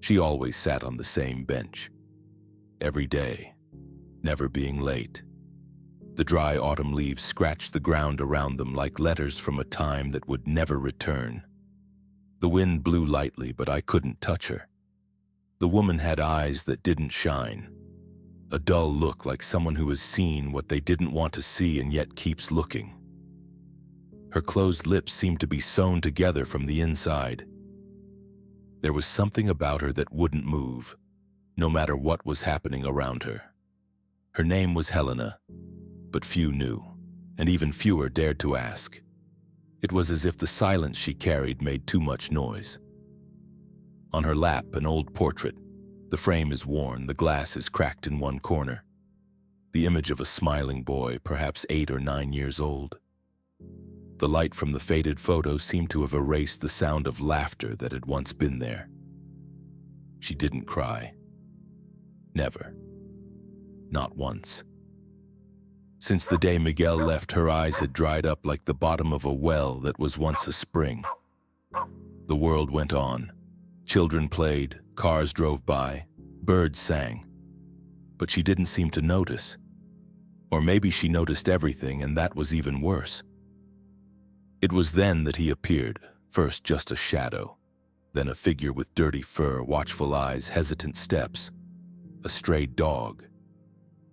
She always sat on the same bench. Every day, never being late. The dry autumn leaves scratched the ground around them like letters from a time that would never return. The wind blew lightly, but I couldn't touch her. The woman had eyes that didn't shine. A dull look like someone who has seen what they didn't want to see and yet keeps looking. Her closed lips seemed to be sewn together from the inside. There was something about her that wouldn't move, no matter what was happening around her. Her name was Helena, but few knew, and even fewer dared to ask. It was as if the silence she carried made too much noise. On her lap, an old portrait. The frame is worn, the glass is cracked in one corner. The image of a smiling boy, perhaps 8 or 9 years old. The light from the faded photo seemed to have erased the sound of laughter that had once been there. She didn't cry. Never. Not once. Since the day Miguel left, her eyes had dried up like the bottom of a well that was once a spring. The world went on. Children played, cars drove by, birds sang. But she didn't seem to notice. Or maybe she noticed everything, and that was even worse. It was then that he appeared, first just a shadow, then a figure with dirty fur, watchful eyes, hesitant steps. A stray dog.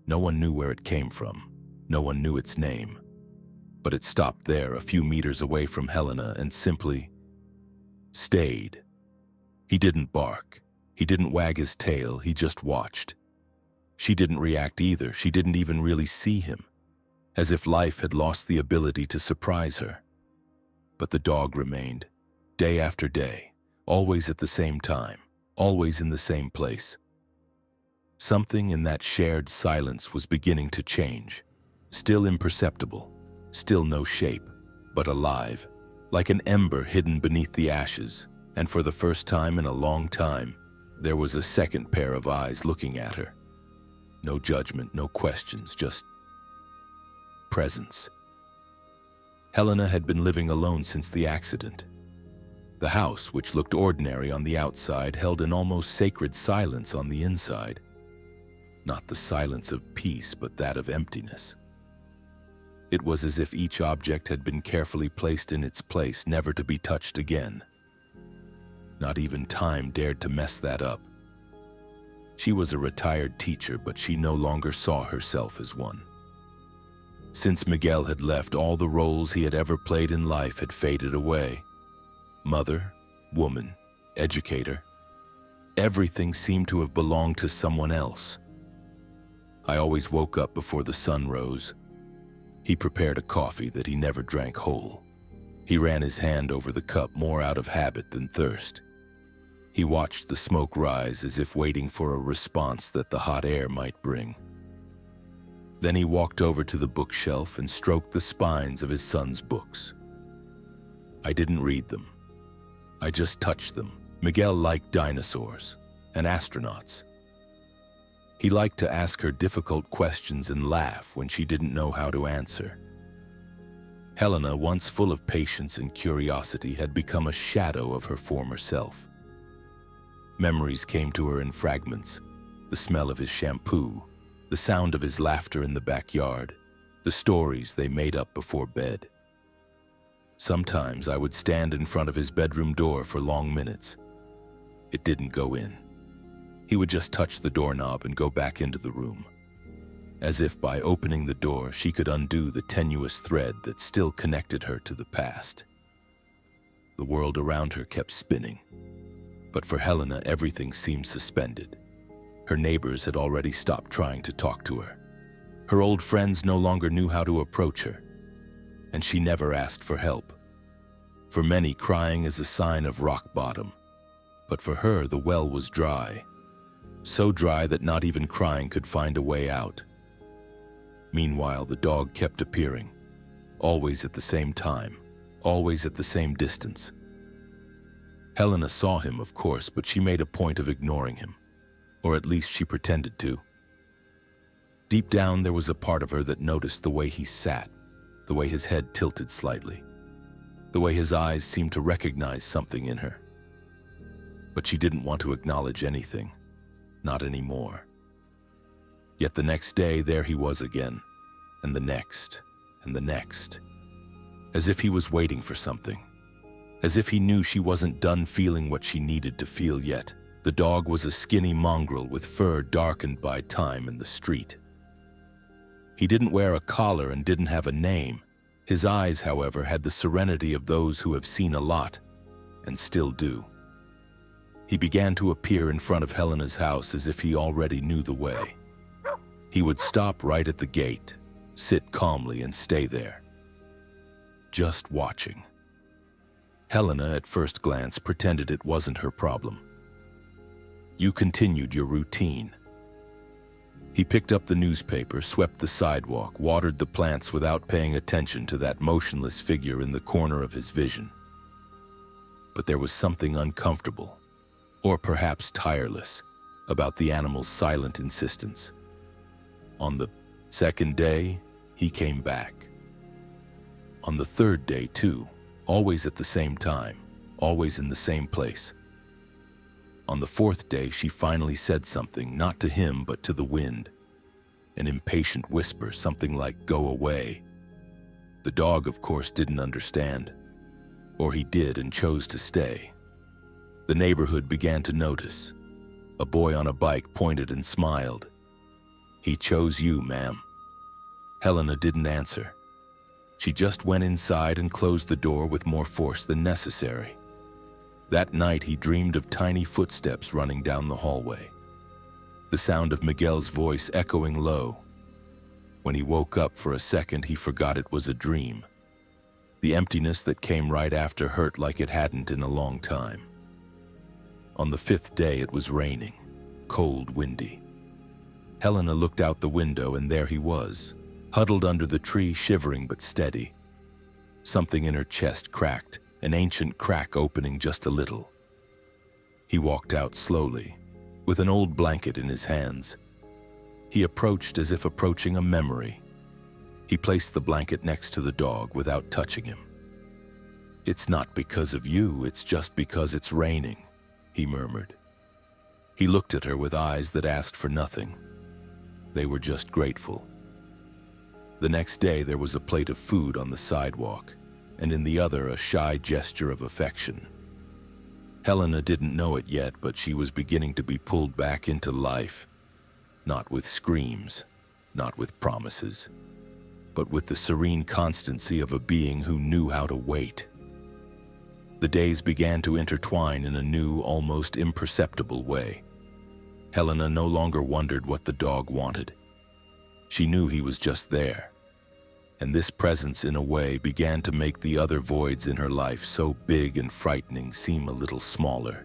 No one knew where it came from. No one knew its name. But it stopped there, a few meters away from Helena, and simply stayed. He didn't bark. He didn't wag his tail. He just watched. She didn't react either. She didn't even really see him, as if life had lost the ability to surprise her. But the dog remained, day after day, always at the same time, always in the same place. Something in that shared silence was beginning to change. Still imperceptible, still no shape, but alive, like an ember hidden beneath the ashes. And for the first time in a long time, there was a second pair of eyes looking at her. No judgment, no questions, just presence. Helena had been living alone since the accident. The house, which looked ordinary on the outside, held an almost sacred silence on the inside. Not the silence of peace, but that of emptiness. It was as if each object had been carefully placed in its place, never to be touched again. Not even time dared to mess that up. She was a retired teacher, but she no longer saw herself as one. Since Miguel had left, all the roles he had ever played in life had faded away. Mother, woman, educator. Everything seemed to have belonged to someone else. I always woke up before the sun rose. He prepared a coffee that he never drank whole. He ran his hand over the cup more out of habit than thirst. He watched the smoke rise as if waiting for a response that the hot air might bring. Then he walked over to the bookshelf and stroked the spines of his son's books. I didn't read them. I just touched them. Miguel liked dinosaurs and astronauts. He liked to ask her difficult questions and laugh when she didn't know how to answer. Helena, once full of patience and curiosity, had become a shadow of her former self. Memories came to her in fragments: the smell of his shampoo, the sound of his laughter in the backyard, the stories they made up before bed. Sometimes I would stand in front of his bedroom door for long minutes. It didn't go in. He would just touch the doorknob and go back into the room, as if by opening the door she could undo the tenuous thread that still connected her to the past. The world around her kept spinning, but for Helena everything seemed suspended. Her neighbors had already stopped trying to talk to her. Her old friends no longer knew how to approach her, and she never asked for help. For many, crying is a sign of rock bottom, but for her the well was dry, so dry that not even crying could find a way out. Meanwhile, the dog kept appearing, always at the same time, always at the same distance. Helena saw him, of course, but she made a point of ignoring him, or at least she pretended to. Deep down, there was a part of her that noticed the way he sat, the way his head tilted slightly, the way his eyes seemed to recognize something in her. but she didn't want to acknowledge anything, not anymore. Yet the next day, there he was again, and the next, and the next, as if he was waiting for something, as if he knew she wasn't done feeling what she needed to feel yet. The dog was a skinny mongrel with fur darkened by time in the street. He didn't wear a collar and didn't have a name. His eyes, however, had the serenity of those who have seen a lot, and still do. He began to appear in front of Helena's house as if he already knew the way. He would stop right at the gate, sit calmly and stay there, just watching. Helena, at first glance, pretended it wasn't her problem. You continued your routine. He picked up the newspaper, swept the sidewalk, watered the plants without paying attention to that motionless figure in the corner of his vision. But there was something uncomfortable, or perhaps tireless, about the animal's silent insistence. On the second day, he came back. On the third day, too, always at the same time, always in the same place. On the fourth day, she finally said something, not to him, but to the wind. An impatient whisper, something like, "Go away." The dog, of course, didn't understand. Or he did and chose to stay. The neighborhood began to notice. A boy on a bike pointed and smiled. "He chose you, ma'am." Helena didn't answer. She just went inside and closed the door with more force than necessary. That night, he dreamed of tiny footsteps running down the hallway, the sound of Miguel's voice echoing low. When he woke up for a second, he forgot it was a dream. The emptiness that came right after hurt like it hadn't in a long time. On the fifth day, it was raining, cold, windy. Helena looked out the window, and there he was, huddled under the tree, shivering but steady. Something in her chest cracked, an ancient crack opening just a little. He walked out slowly, with an old blanket in his hands. He approached as if approaching a memory. He placed the blanket next to the dog without touching him. "It's not because of you, it's just because it's raining," he murmured. He looked at her with eyes that asked for nothing. They were just grateful. The next day, there was a plate of food on the sidewalk, and in the other, a shy gesture of affection. Helena didn't know it yet, but she was beginning to be pulled back into life, not with screams, not with promises, but with the serene constancy of a being who knew how to wait. The days began to intertwine in a new, almost imperceptible way. Helena no longer wondered what the dog wanted. She knew he was just there. And this presence, in a way, began to make the other voids in her life, so big and frightening, seem a little smaller.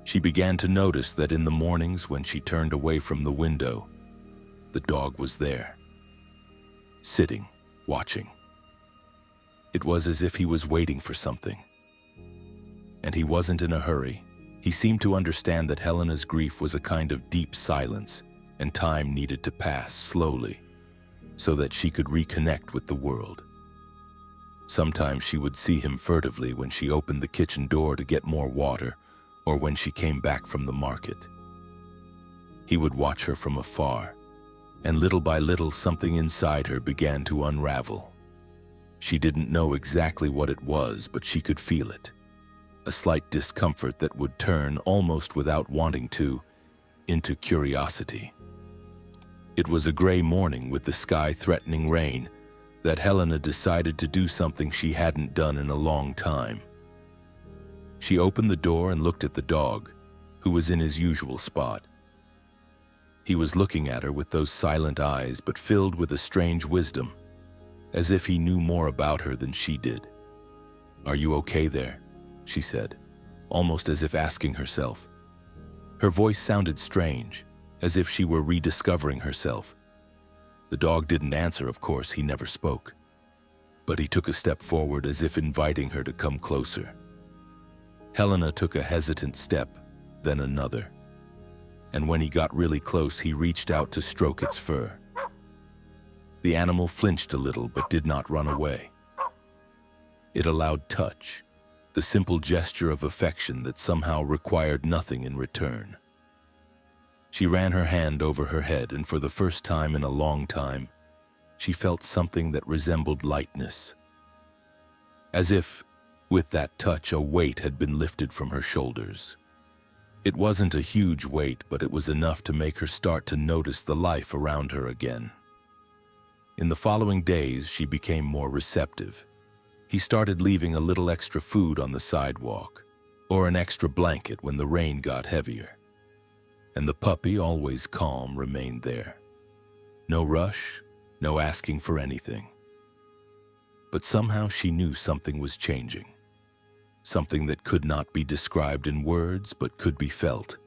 She began to notice that in the mornings when she turned away from the window, the dog was there, sitting, watching. It was as if he was waiting for something. And he wasn't in a hurry. He seemed to understand that Helena's grief was a kind of deep silence, and time needed to pass slowly, so that she could reconnect with the world. Sometimes she would see him furtively when she opened the kitchen door to get more water, or when she came back from the market. He would watch her from afar, and little by little something inside her began to unravel. She didn't know exactly what it was, but she could feel it. A slight discomfort that would turn, almost without wanting to, into curiosity. It was a gray morning with the sky threatening rain that Helena decided to do something she hadn't done in a long time. She opened the door and looked at the dog, who was in his usual spot. He was looking at her with those silent eyes, but filled with a strange wisdom, as if he knew more about her than she did. "Are you okay there?" she said, almost as if asking herself. Her voice sounded strange, as if she were rediscovering herself. The dog didn't answer, of course, he never spoke. But he took a step forward as if inviting her to come closer. Helena took a hesitant step, then another. And when he got really close, he reached out to stroke its fur. The animal flinched a little but did not run away. It allowed touch, the the simple gesture of affection that somehow required nothing in return. She ran her hand over her head, and for the first time in a long time, she felt something that resembled lightness. As if, with that touch, a weight had been lifted from her shoulders. It wasn't a huge weight, but it was enough to make her start to notice the life around her again. In the following days, she became more receptive. He started leaving a little extra food on the sidewalk, or an extra blanket when the rain got heavier. And the puppy, always calm, remained there. No rush, no asking for anything. But somehow she knew something was changing. Something that could not be described in words, but could be felt.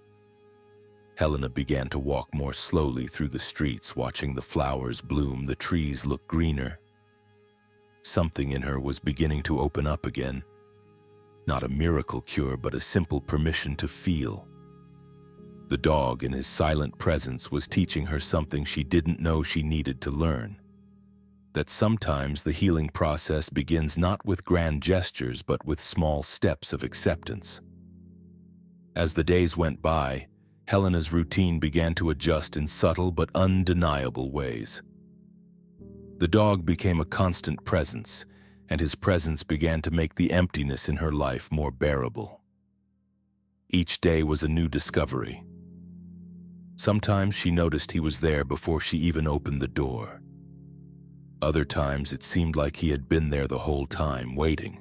Helena began to walk more slowly through the streets, watching the flowers bloom, the trees look greener. Something in her was beginning to open up again. Not a miracle cure, but a simple permission to feel. The dog, in his silent presence, was teaching her something she didn't know she needed to learn. That sometimes the healing process begins not with grand gestures, but with small steps of acceptance. As the days went by, Helena's routine began to adjust in subtle but undeniable ways. The dog became a constant presence, and his presence began to make the emptiness in her life more bearable. Each day was a new discovery. Sometimes she noticed he was there before she even opened the door. Other times it seemed like he had been there the whole time, waiting.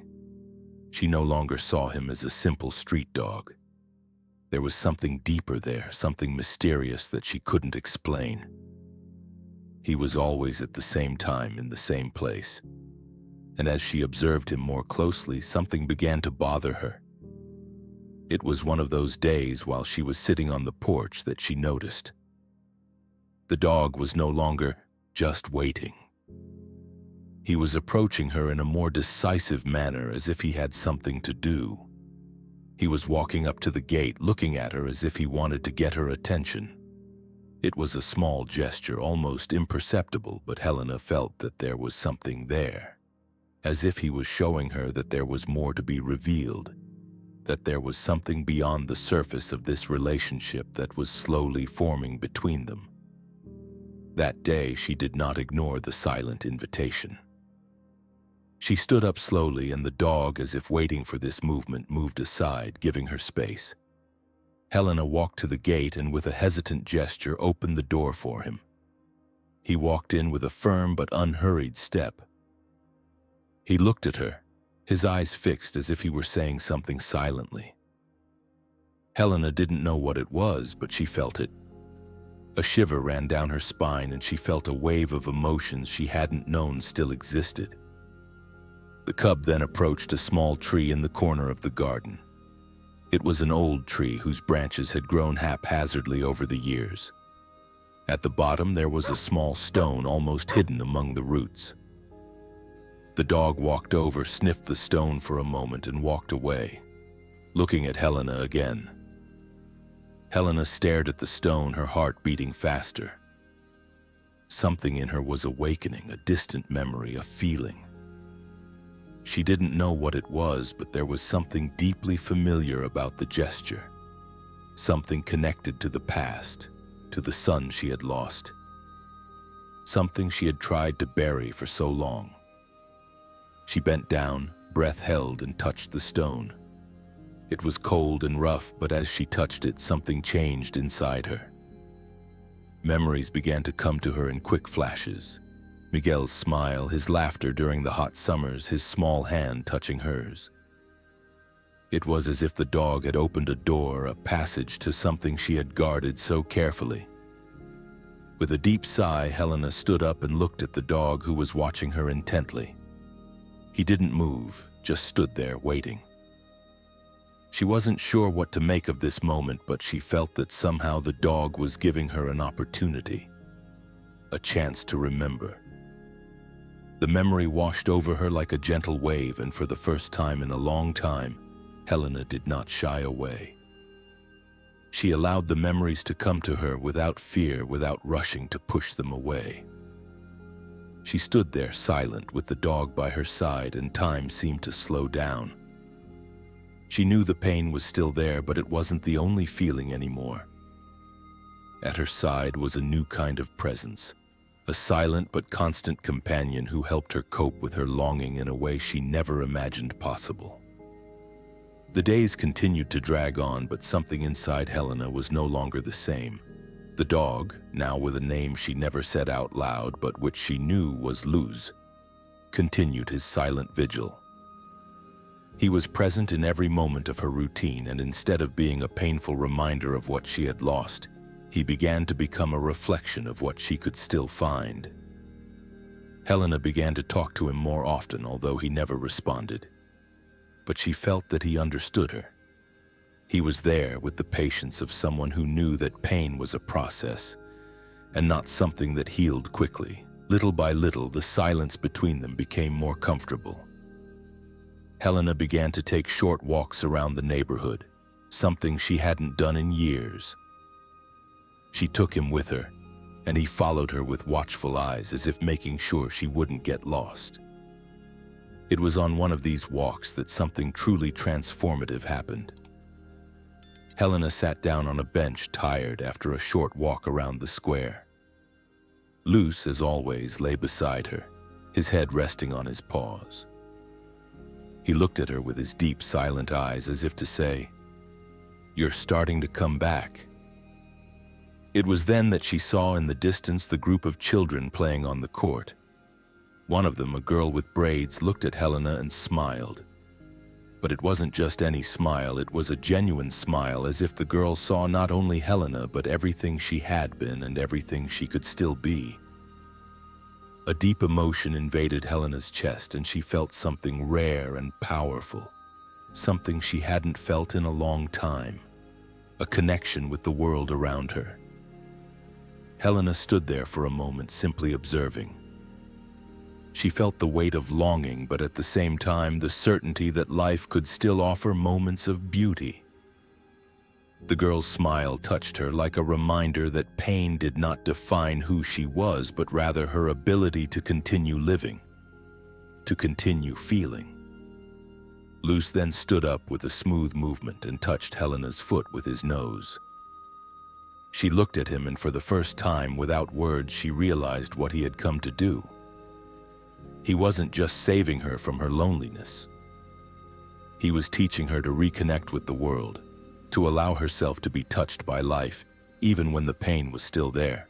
She no longer saw him as a simple street dog. There was something deeper there, something mysterious that she couldn't explain. He was always at the same time in the same place. And as she observed him more closely, something began to bother her. It was one of those days while she was sitting on the porch that she noticed. The dog was no longer just waiting. He was approaching her in a more decisive manner, as if he had something to do. He was walking up to the gate, looking at her as if he wanted to get her attention. It was a small gesture, almost imperceptible, but Helena felt that there was something there. As if he was showing her that there was more to be revealed, that there was something beyond the surface of this relationship that was slowly forming between them. That day, she did not ignore the silent invitation. She stood up slowly, and the dog, as if waiting for this movement, moved aside, giving her space. Helena walked to the gate and with a hesitant gesture opened the door for him. He walked in with a firm but unhurried step. He looked at her, his eyes fixed as if he were saying something silently. Helena didn't know what it was, but she felt it. A shiver ran down her spine, and she felt a wave of emotions she hadn't known still existed. The cub then approached a small tree in the corner of the garden. It was an old tree whose branches had grown haphazardly over the years. At the bottom there was a small stone almost hidden among the roots. The dog walked over, sniffed the stone for a moment, and walked away, looking at Helena again. Helena stared at the stone, her heart beating faster. Something in her was awakening, a distant memory, a feeling. She didn't know what it was, but there was something deeply familiar about the gesture. Something connected to the past, to the son she had lost. Something she had tried to bury for so long. She bent down, breath held, and touched the stone. It was cold and rough, but as she touched it, something changed inside her. Memories began to come to her in quick flashes. Miguel's smile, his laughter during the hot summers, his small hand touching hers. It was as if the dog had opened a door, a passage to something she had guarded so carefully. With a deep sigh, Helena stood up and looked at the dog, who was watching her intently. He didn't move, just stood there waiting. She wasn't sure what to make of this moment, but she felt that somehow the dog was giving her an opportunity, a chance to remember. The memory washed over her like a gentle wave, and for the first time in a long time, Helena did not shy away. She allowed the memories to come to her without fear, without rushing to push them away. She stood there silent with the dog by her side, and time seemed to slow down. She knew the pain was still there, but it wasn't the only feeling anymore. At her side was a new kind of presence, a silent but constant companion who helped her cope with her longing in a way she never imagined possible. The days continued to drag on, but something inside Helena was no longer the same. The dog, now with a name she never said out loud but which she knew was Luz, continued his silent vigil. He was present in every moment of her routine, and instead of being a painful reminder of what she had lost, he began to become a reflection of what she could still find. Helena began to talk to him more often, although he never responded. But she felt that he understood her. He was there with the patience of someone who knew that pain was a process, and not something that healed quickly. Little by little, the silence between them became more comfortable. Helena began to take short walks around the neighborhood, something she hadn't done in years. She took him with her, and he followed her with watchful eyes, as if making sure she wouldn't get lost. It was on one of these walks that something truly transformative happened. Helena sat down on a bench, tired after a short walk around the square. Luz, as always, lay beside her, his head resting on his paws. He looked at her with his deep, silent eyes, as if to say, "You're starting to come back." It was then that she saw in the distance the group of children playing on the court. One of them, a girl with braids, looked at Helena and smiled. But it wasn't just any smile, it was a genuine smile, as if the girl saw not only Helena, but everything she had been and everything she could still be. A deep emotion invaded Helena's chest, and she felt something rare and powerful, something she hadn't felt in a long time, a connection with the world around her. Helena stood there for a moment, simply observing. She felt the weight of longing, but at the same time the certainty that life could still offer moments of beauty. The girl's smile touched her like a reminder that pain did not define who she was, but rather her ability to continue living, to continue feeling. Luz then stood up with a smooth movement and touched Helena's foot with his nose. She looked at him, and for the first time, without words, she realized what he had come to do. He wasn't just saving her from her loneliness. He was teaching her to reconnect with the world, to allow herself to be touched by life, even when the pain was still there.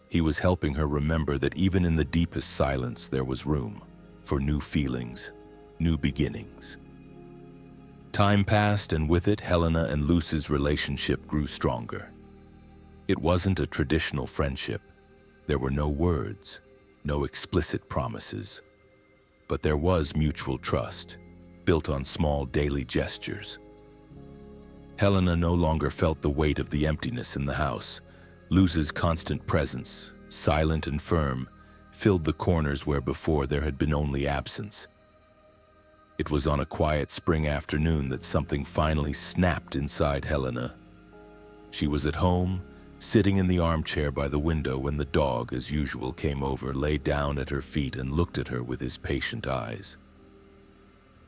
He was helping her remember that even in the deepest silence there was room for new feelings, new beginnings. Time passed, and with it, Helena and Luz's relationship grew stronger. It wasn't a traditional friendship. There were no words, no explicit promises. But there was mutual trust, built on small daily gestures. Helena no longer felt the weight of the emptiness in the house. Luz's constant presence, silent and firm, filled the corners where before there had been only absence. It was on a quiet spring afternoon that something finally snapped inside Helena. She was at home, sitting in the armchair by the window, when the dog, as usual, came over, lay down at her feet, and looked at her with his patient eyes.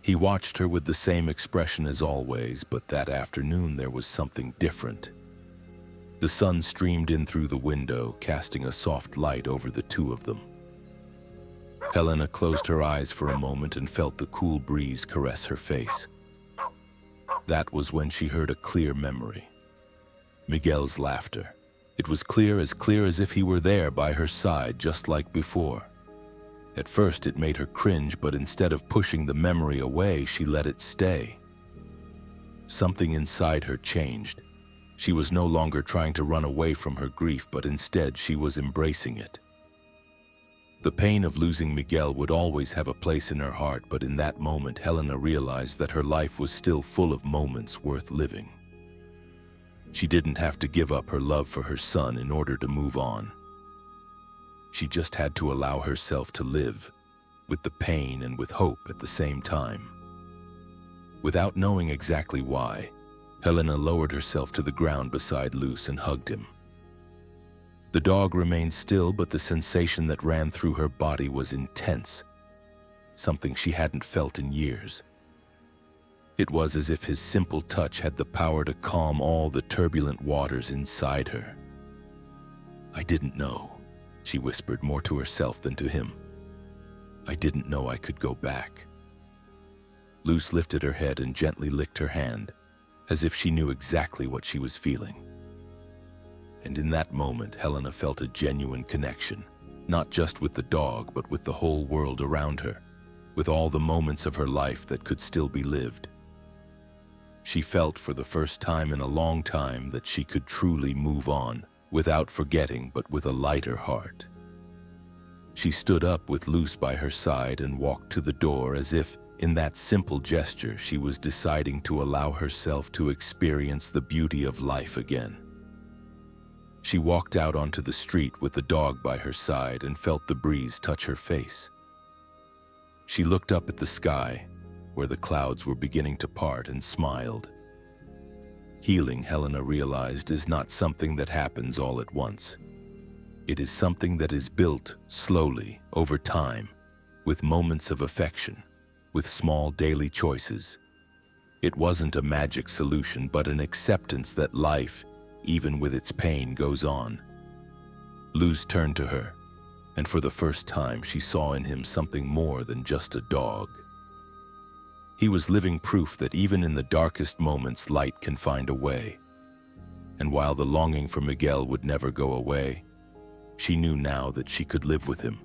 He watched her with the same expression as always, but that afternoon there was something different. The sun streamed in through the window, casting a soft light over the two of them. Helena closed her eyes for a moment and felt the cool breeze caress her face. That was when she heard a clear memory. Miguel's laughter. It was clear as if he were there by her side, just like before. At first it made her cringe, but instead of pushing the memory away, she let it stay. Something inside her changed. She was no longer trying to run away from her grief, but instead she was embracing it. The pain of losing Miguel would always have a place in her heart, but in that moment Helena realized that her life was still full of moments worth living. She didn't have to give up her love for her son in order to move on. She just had to allow herself to live, with the pain and with hope at the same time. Without knowing exactly why, Helena lowered herself to the ground beside Luz and hugged him. The dog remained still, but the sensation that ran through her body was intense, something she hadn't felt in years. It was as if his simple touch had the power to calm all the turbulent waters inside her. "I didn't know," she whispered, more to herself than to him. "I didn't know I could go back." Luce lifted her head and gently licked her hand, as if she knew exactly what she was feeling. And in that moment, Helena felt a genuine connection, not just with the dog, but with the whole world around her, with all the moments of her life that could still be lived. She felt for the first time in a long time that she could truly move on, without forgetting, but with a lighter heart. She stood up with Luce by her side and walked to the door, as if, in that simple gesture, she was deciding to allow herself to experience the beauty of life again. She walked out onto the street with the dog by her side and felt the breeze touch her face. She looked up at the sky, where the clouds were beginning to part, and smiled. Healing, Helena realized, is not something that happens all at once. It is something that is built slowly, over time, with moments of affection, with small daily choices. It wasn't a magic solution, but an acceptance that life, even with its pain, goes on. Luz turned to her, and for the first time she saw in him something more than just a dog. He was living proof that even in the darkest moments, light can find a way. And while the longing for Miguel would never go away, she knew now that she could live with him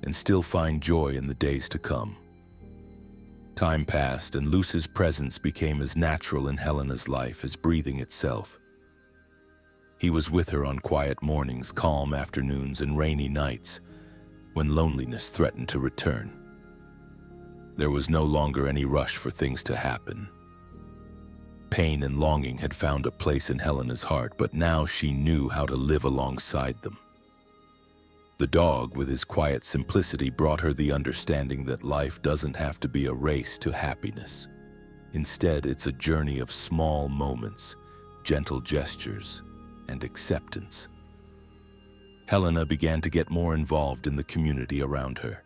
and still find joy in the days to come. Time passed, and Luz's presence became as natural in Helena's life as breathing itself. He was with her on quiet mornings, calm afternoons, and rainy nights, when loneliness threatened to return. There was no longer any rush for things to happen. Pain and longing had found a place in Helena's heart, but now she knew how to live alongside them. The dog, with his quiet simplicity, brought her the understanding that life doesn't have to be a race to happiness. Instead, it's a journey of small moments, gentle gestures, and acceptance. Helena began to get more involved in the community around her.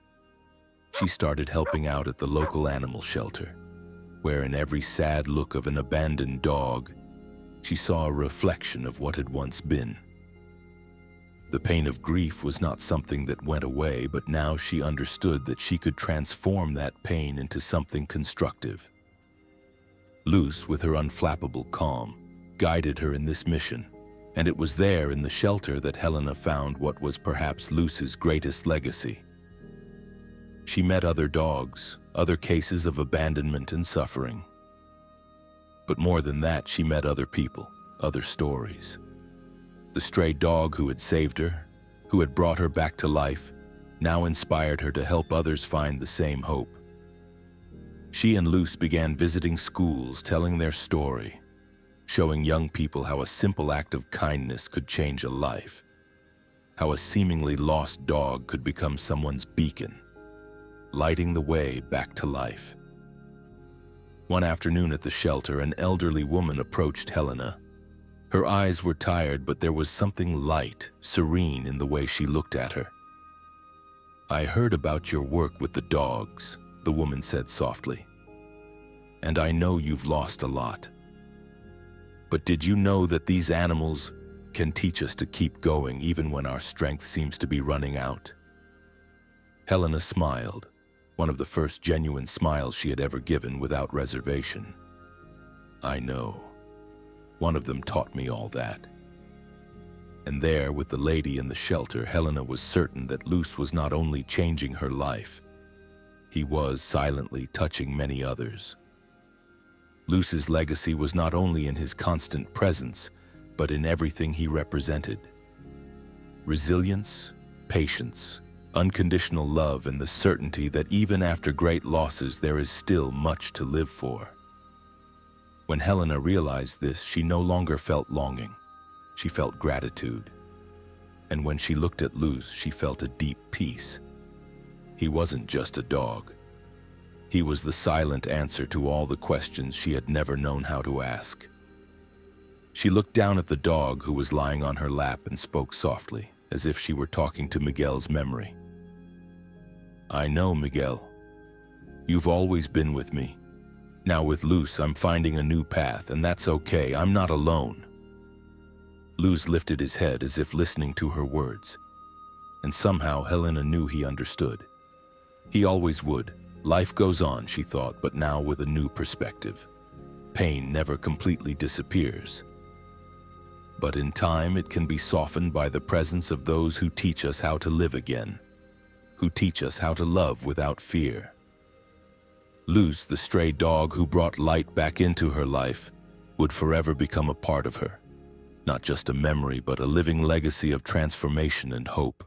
She started helping out at the local animal shelter, where in every sad look of an abandoned dog, she saw a reflection of what had once been. The pain of grief was not something that went away, but now she understood that she could transform that pain into something constructive. Luz, with her unflappable calm, guided her in this mission, and it was there in the shelter that Helena found what was perhaps Luz's greatest legacy. She met other dogs, other cases of abandonment and suffering. But more than that, she met other people, other stories. The stray dog who had saved her, who had brought her back to life, now inspired her to help others find the same hope. She and Luz began visiting schools, telling their story, showing young people how a simple act of kindness could change a life, how a seemingly lost dog could become someone's beacon, lighting the way back to life. One afternoon at the shelter, an elderly woman approached Helena. Her eyes were tired, but there was something light, serene in the way she looked at her. "I heard about your work with the dogs," the woman said softly. "And I know you've lost a lot. But did you know that these animals can teach us to keep going even when our strength seems to be running out?" Helena smiled, one of the first genuine smiles she had ever given without reservation. "I know. One of them taught me all that." And there, with the lady in the shelter, Helena was certain that Luz was not only changing her life, he was silently touching many others. Luz's legacy was not only in his constant presence, but in everything he represented. Resilience, patience, unconditional love, and the certainty that even after great losses there is still much to live for. When Helena realized this, she no longer felt longing. She felt gratitude. And when she looked at Luz, she felt a deep peace. He wasn't just a dog. He was the silent answer to all the questions she had never known how to ask. She looked down at the dog who was lying on her lap and spoke softly, as if she were talking to Miguel's memory. "I know, Miguel. You've always been with me, Now with Luz, I'm finding a new path, and that's okay. I'm not alone. Luz lifted his head as if listening to her words, and somehow Helena knew he understood. He always would. Life goes on, she thought, but now with a new perspective. Pain never completely disappears, but in time it can be softened by the presence of those who teach us how to live again, who teach us how to love without fear. Luz, the stray dog who brought light back into her life, would forever become a part of her. Not just a memory, but a living legacy of transformation and hope.